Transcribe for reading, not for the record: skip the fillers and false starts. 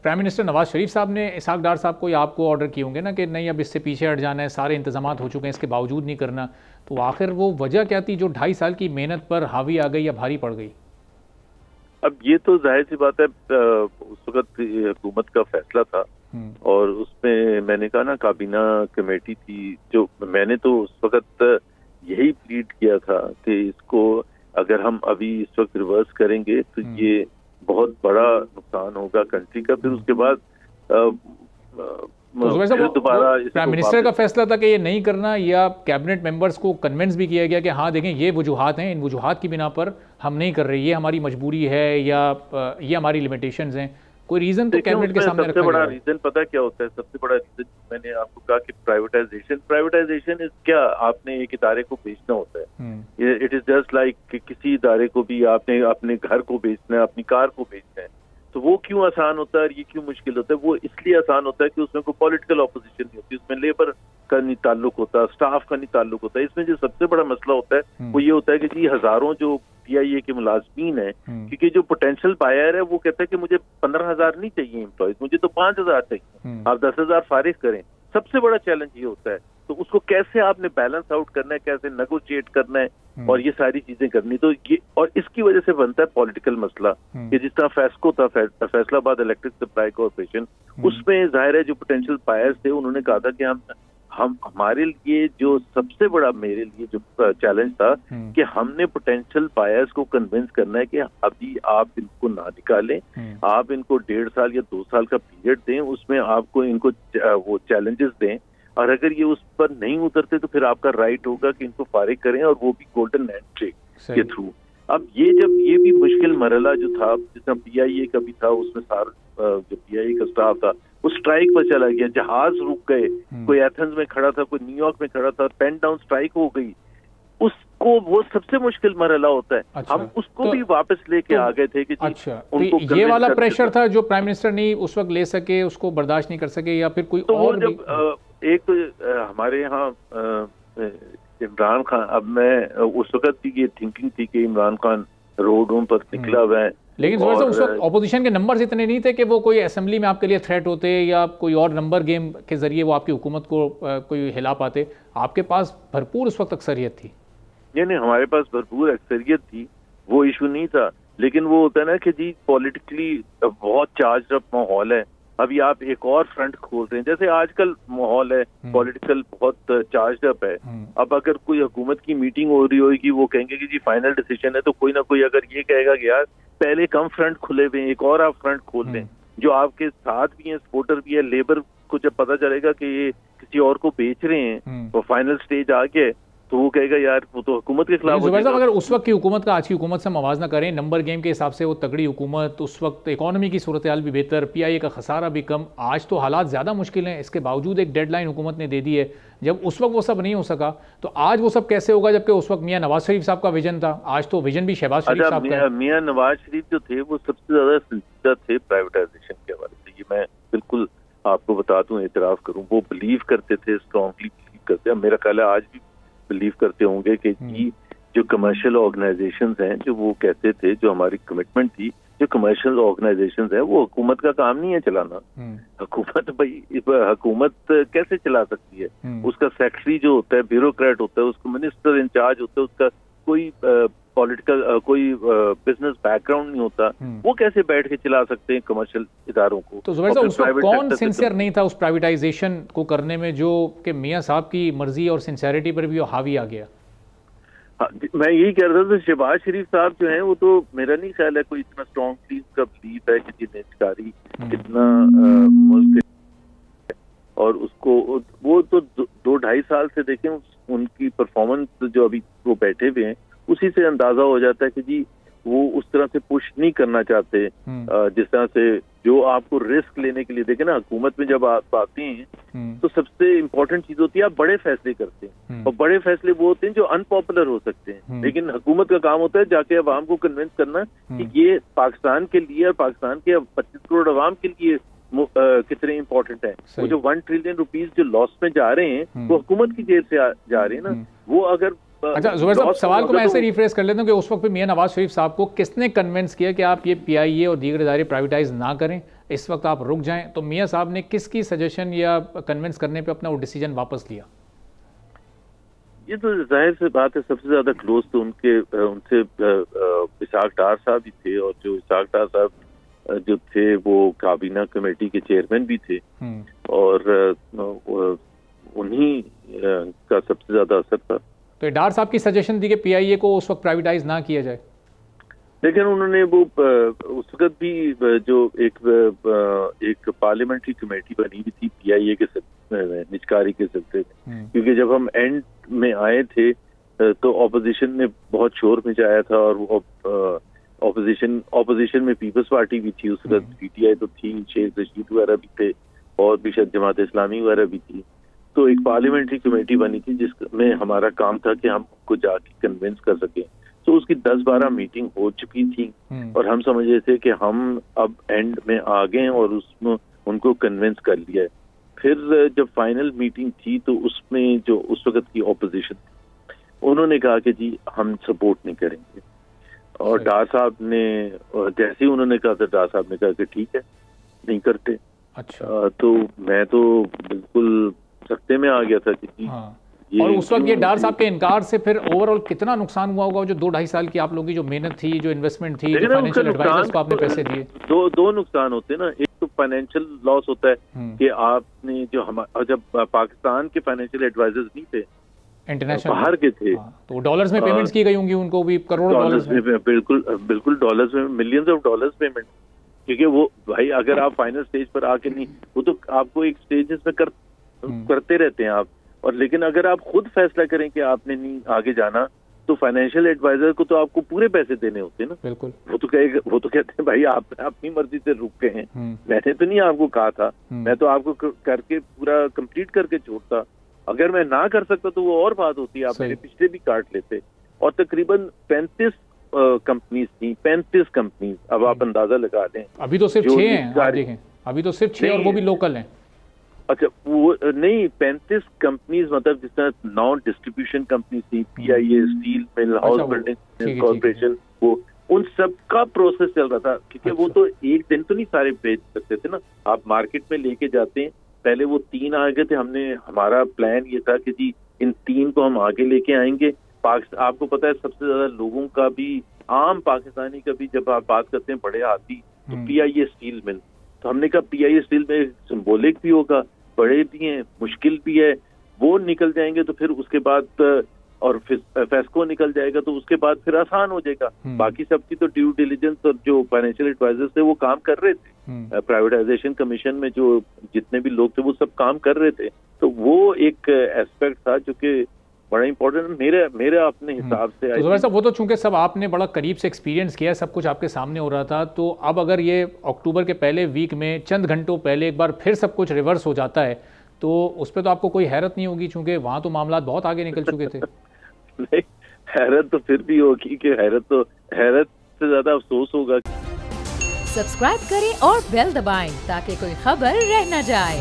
Prime minister Nawaz Sharif साहब ने इसहाक डार साहब को या आपको ऑर्डर किए होंगे ना कि नहीं अब इससे पीछे हट जाना है, सारे इंतजामात हो चुके हैं, इसके बावजूद नहीं करना, तो आखिर वो वजह क्या थी जो 2.5 साल की मेहनत पर हावी आ गई या भारी पड़ गई? अब ये तो जाहिर सी बात है, उस वक्त हुकूमत का फैसला था और उसमें मैंने कहा ना काबीना कमेटी थी, जो मैंने तो उस वक्त यही प्लीड किया था कि इसको अगर हम अभी इस वक्त रिवर्स करेंगे तो ये बहुत बड़ा नुकसान होगा कंट्री का। फिर उसके बाद दोबारा प्राइम मिनिस्टर का फैसला था कि ये नहीं करना, या कैबिनेट मेंबर्स को कन्विंस भी किया गया कि हाँ देखें ये वजूहात हैं, इन वजूहात की बिना पर हम नहीं कर रहे, ये हमारी मजबूरी है या ये हमारी लिमिटेशंस हैं? कोई रीजन तो कैबिनेट के सामने रखा गया? सबसे बड़ा रीजन पता क्या होता है? सबसे बड़ा रीजन मैंने आपको कहा कि प्राइवेटाइजेशन इज क्या, आपने एक इदारे को बेचना होता है। इट इज जस्ट लाइक किसी इदारे को भी आपने अपने घर को बेचना है, अपनी कार को बेचना है, तो वो क्यों आसान होता है और ये क्यों मुश्किल होता है? वो इसलिए आसान होता है कि उसमें कोई पॉलिटिकल ऑपोजिशन नहीं होती, उसमें लेबर का नहीं ताल्लुक होता, स्टाफ का नहीं ताल्लुक होता। इसमें जो सबसे बड़ा मसला होता है वो ये होता है कि जी हजारों जो PIA के मुलाजमीन है, क्योंकि जो पोटेंशियल बायर है वो कहता है कि मुझे 15,000 नहीं चाहिए एम्प्लॉयज, मुझे तो 5,000 चाहिए, आप 10,000 फारिग करें। सबसे बड़ा चैलेंज ये होता है, तो उसको कैसे आपने बैलेंस आउट करना है, कैसे नेगोशिएट करना है और ये सारी चीजें करनी। तो ये और इसकी वजह से बनता है पॉलिटिकल मसला कि जिस तरह फेस्को था, फैसलाबाद इलेक्ट्रिक सप्लाई कॉर्पोरेशन, उसमें जाहिर है जो पोटेंशियल बायर्स थे उन्होंने कहा था कि हम हमारे लिए जो सबसे बड़ा मेरे लिए जो चैलेंज था कि हमने पोटेंशियल बायर्स को कन्विंस करना है कि अभी आप इनको ना निकालें, आप इनको 1.5 साल या 2 साल का पीरियड दें, उसमें आपको इनको वो चैलेंजेस दें, और अगर ये उस पर नहीं उतरते तो फिर आपका राइट होगा कि इनको फारिग करें, और वो भी गोल्डन हैंडशेक के थ्रू। अब जब ये भी मुश्किल मरहला जो था, जितना PIA का भी था, उसमें सारा जो PIA का स्टाफ था वो स्ट्राइक पर चला गया, जहाज रुक गए, कोई एथेंस में खड़ा था, कोई न्यूयॉर्क में खड़ा था, पेन डाउन स्ट्राइक हो गई, उसको वो सबसे मुश्किल मरहला होता है। अच्छा, हम उसको भी वापस लेके आ गए थे कि अच्छा, उनको तो ये वाला प्रेशर था जो प्राइम मिनिस्टर नहीं उस वक्त ले सके, उसको बर्दाश्त नहीं कर सके, या फिर कोई तो और जब एक तो हमारे यहाँ इमरान खान, अब मैं उस वक्त की ये थिंकिंग थी कि इमरान खान रोडों पर निकला हुआ है, लेकिन उस वक्त ऑपोजिशन के नंबर्स इतने नहीं थे कि वो कोई असेंबली में आपके लिए थ्रेट होते या कोई और नंबर गेम के जरिए वो आपकी हुकूमत को कोई हिला पाते। आपके पास भरपूर उस वक्त अक्सरियत थी। नहीं, हमारे पास भरपूर अक्सरियत थी, वो इशू नहीं था, लेकिन वो होता है ना कि जी पॉलिटिकली बहुत चार्ज अप माहौल है। अभी आप एक और फ्रंट खोल रहे हैं, जैसे आजकल माहौल है पॉलिटिकल बहुत चार्ज अप है। अब अगर कोई हुकूमत की मीटिंग हो रही होगी, वो कहेंगे कि जी फाइनल डिसीजन है, तो कोई ना कोई अगर ये कहेगा कि यार पहले कम फ्रंट खुले हुए हैं, एक और आप फ्रंट खोल दें, जो आपके साथ भी हैं, सपोर्टर भी है, लेबर को जब पता चलेगा कि ये किसी और को बेच रहे हैं, तो फाइनल स्टेज आ गया, तो वो कहेगा यार वो तो हुकूमत के खिलाफ। ज़ुबैर साहब, अगर उस वक्त की हुकूमत का आज की हुकूमत से मवाजना करें, नंबर गेम के हिसाब से वो तगड़ी हुकूमत, उस वक्त इकोनॉमी की सूरत हाल भी बेहतर, PIA का खसारा भी कम, आज तो हालात ज़्यादा मुश्किल हैं, इसके बावजूद एक डेडलाइन हुकूमत ने दे दी है। जब उस वक्त वो सब नहीं हो सका तो आज वो सब कैसे होगा, जबकि उस वक्त मियाँ नवाज शरीफ साहब का विजन था, आज तो विजन भी शहबाज शरीफ साहब का। मियाँ नवाज शरीफ जो थे वो सबसे ज्यादा संजीदा थे प्राइवेटाइजेशन के हवाले से, ये मैं बिल्कुल आपको बता दूं, एतराफ़ करूं, वो बिलीव करते थे, स्ट्रांगली बिलीव करते हैं। मेरा ख्याल है आज भी बिलीव करते होंगे कि जी जो कमर्शियल ऑर्गेनाइजेशंस हैं, जो वो कहते थे, जो हमारी कमिटमेंट थी, जो कमर्शियल ऑर्गेनाइजेशंस हैं, वो हुकूमत का काम नहीं है चलाना। हुकूमत हुकूमत कैसे चला सकती है? उसका सेक्रेटरी जो होता है, ब्यूरोक्रेट होता है, उसको मिनिस्टर इंचार्ज होता है, उसका कोई पॉलिटिकल कोई बिजनेस बैकग्राउंड नहीं होता, वो कैसे बैठ के चला सकते हैं कमर्शियल इदारों को? तो ज़ुबैर साहब, उस वक्त कौन सिंसियर नहीं था उस प्राइवेटाइजेशन को करने में, जो कि मियाँ साहब की मर्जी और सिंसियरिटी पर भी वो हावी आ गया? हाँ, मैं यही कह रहा था, शहबाज शरीफ साहब जो हैं वो तो मेरा नहीं ख्याल है कोई इतना स्ट्रॉन्गली उसका बिलीफ है कि जिन्हें कितना मुल्क, और उसको वो तो 2-2.5 साल से देखें उनकी परफॉर्मेंस जो अभी वो बैठे हुए हैं, उसी से अंदाजा हो जाता है कि जी वो उस तरह से पुश नहीं करना चाहते, जिस तरह से जो आपको रिस्क लेने के लिए। देखें ना, हुकूमत में जब आप आते हैं तो सबसे इम्पोर्टेंट चीज होती है आप बड़े फैसले करते हैं, और बड़े फैसले वो होते हैं जो अनपॉपुलर हो सकते हैं, लेकिन हुकूमत का काम होता है जाके अवाम को कन्विंस करना कि ये पाकिस्तान के लिए और पाकिस्तान के 25 करोड़ अवाम के लिए कितने इम्पोर्टेंट है। वो जो 1 ट्रिलियन रुपीज जो लॉस में जा रहे हैं वो हुकूमत की जेब से जा रहे हैं ना, वो अगर अच्छा ज़ुबैर साहब, सवाल को मैं ऐसे रिफ्रेश कर लेता हूँ कि उस वक्त पे मियाँ नवाज शरीफ साहब को किसने कन्विंस किया कि आप ये PIA और दीगर इदारे प्राइवेटाइज ना करें? इस वक्त आप रुक जाएं, तो मियां साहब ने किसकी सजेशन या कन्विंस करने पे अपना वो डिसीजन वापस लिया? ये तो जाहिर सी बात है, सबसे ज्यादा क्लोज तो उनसे इसाक डार साहब ही थे, और जो इसाक डार साहब जो थे वो काबीना कमेटी के चेयरमैन भी थे, और उन्हीं का सबसे ज्यादा असर था। तो डार साहब की सजेशन थी कि पीआईए को उस वक्त प्राइवेटाइज ना किया जाए, लेकिन उन्होंने वो उस वक्त भी जो एक पार्लियामेंट्री कमेटी बनी हुई थी पीआईए के निजकारी के सिलसिले में, क्योंकि जब हम एंड में आए थे तो ऑपोजिशन ने बहुत शोर मचाया था, और ऑपोजिशन में पीपल्स पार्टी भी थी उस वक्त, पीटीआई तो थी, शेख रशीद वगैरह भी थे, और भी शायद जमात इस्लामी वगैरह भी थी। तो एक पार्लियामेंट्री कमेटी बनी थी जिसमें हमारा काम था कि हम उनको जाके कन्विंस कर सकें। तो उसकी 10-12 मीटिंग हो चुकी थी, और हम समझ रहे थे कि हम अब एंड में आ गए और उसमें उनको कन्विंस कर लिया है। फिर जब फाइनल मीटिंग थी तो उसमें जो उस वक्त की ऑपोजिशन थी, उन्होंने कहा कि जी हम सपोर्ट नहीं करेंगे, और डार साहब ने जैसे ही उन्होंने कहा था, डार साहब ने कहा कि ठीक है नहीं करते। अच्छा। तो मैं तो बिल्कुल सख्ते में आ गया था कि जी। और उस वक्त ये डार साहब के इनकार से फिर ओवरऑल कितना नुकसान हुआ होगा? जो 2-2.5 साल की आप लोगों की जो मेहनत थी, जो इन्वेस्टमेंट थी, जो फाइनेंशियल एडवाइजर्स को आपने पैसे दिए, दो नुकसान होते हैं ना। एक तो फाइनेंशियल लॉस होता है कि आपने जो जब पाकिस्तान के फाइनेंशियल एडवाइजर्स नहीं थे, इंटरनेशनल बाहर के थे, तो डॉलर्स में पेमेंट्स की गई होंगी उनको भी, करोड़ों डॉलर्स में। बिल्कुल डॉलर्स में, मिलियंस ऑफ डॉलर्स पेमेंट, क्योंकि वो भाई अगर आप फाइनल स्टेज पर आके नहीं, वो तो आपको एक स्टेजेस में करते रहते हैं आप, और लेकिन अगर आप खुद फैसला करें कि आपने नहीं आगे जाना, तो फाइनेंशियल एडवाइजर को तो आपको पूरे पैसे देने होते हैं ना। बिल्कुल। वो तो कहते हैं भाई आप अपनी मर्जी से रुक गए हैं, मैंने तो नहीं आपको कहा था, मैं तो आपको करके पूरा कंप्लीट करके छोड़ता। अगर मैं ना कर सकता तो वो और बात होती, आप मेरे पिछले भी काट लेते। और तकरीबन 35 कंपनीज थी, 35 कंपनीज। अब आप अंदाजा लगा लें, अभी तो सिर्फ 6 हैं, आप देखें अभी तो सिर्फ 6, और वो भी लोकल हैं। अच्छा, वो नहीं, 35 कंपनीज, मतलब जिस तरह नॉन डिस्ट्रीब्यूशन कंपनी थी, PIA, steel mill, house building corporation, वो उन सब का प्रोसेस चल रहा था, क्योंकि वो तो एक दिन तो नहीं सारे बेच सकते थे ना। आप मार्केट में लेके जाते हैं, पहले वो 3 आ गए थे, हमारा प्लान ये था कि जी इन 3 को हम आगे लेके आएंगे। आपको पता है सबसे ज्यादा लोगों का भी, आम पाकिस्तानी का भी, जब आप बात करते हैं बड़े हाथी, तो पीआईए स्टील मिल। तो हमने कहा पीआईए स्टील में सिंबॉलिक भी होगा, बड़े भी हैं, मुश्किल भी है, वो निकल जाएंगे तो फिर उसके बाद, और फिर फेस्को निकल जाएगा तो उसके बाद फिर आसान हो जाएगा। बाकी सबकी तो ड्यू डिलिजेंस और जो फाइनेंशियल एडवाइजर्स थे वो काम कर रहे थे, प्राइवेटाइजेशन कमीशन में जो जितने भी लोग थे वो सब काम कर रहे थे। तो वो एक एस्पेक्ट था जो कि बड़ा इंपॉर्टेंट मेरे अपने हिसाब से। तो ज़ुबैर साहब, वो तो चूंकि सब आपने बड़ा करीब से एक्सपीरियंस किया, सब कुछ आपके सामने हो रहा था, तो अब अगर ये अक्टूबर के पहले वीक में चंद घंटों पहले एक बार फिर सब कुछ रिवर्स हो जाता है, तो उस पर तो आपको कोई हैरत नहीं होगी, चूंकि वहाँ तो मामला बहुत आगे निकल चुके थे। नहीं, हैरत तो फिर भी होगी, कि हैरत से ज्यादा अफसोस होगा। सब्सक्राइब करें और बेल दबाएं ताकि कोई खबर रह न जाए।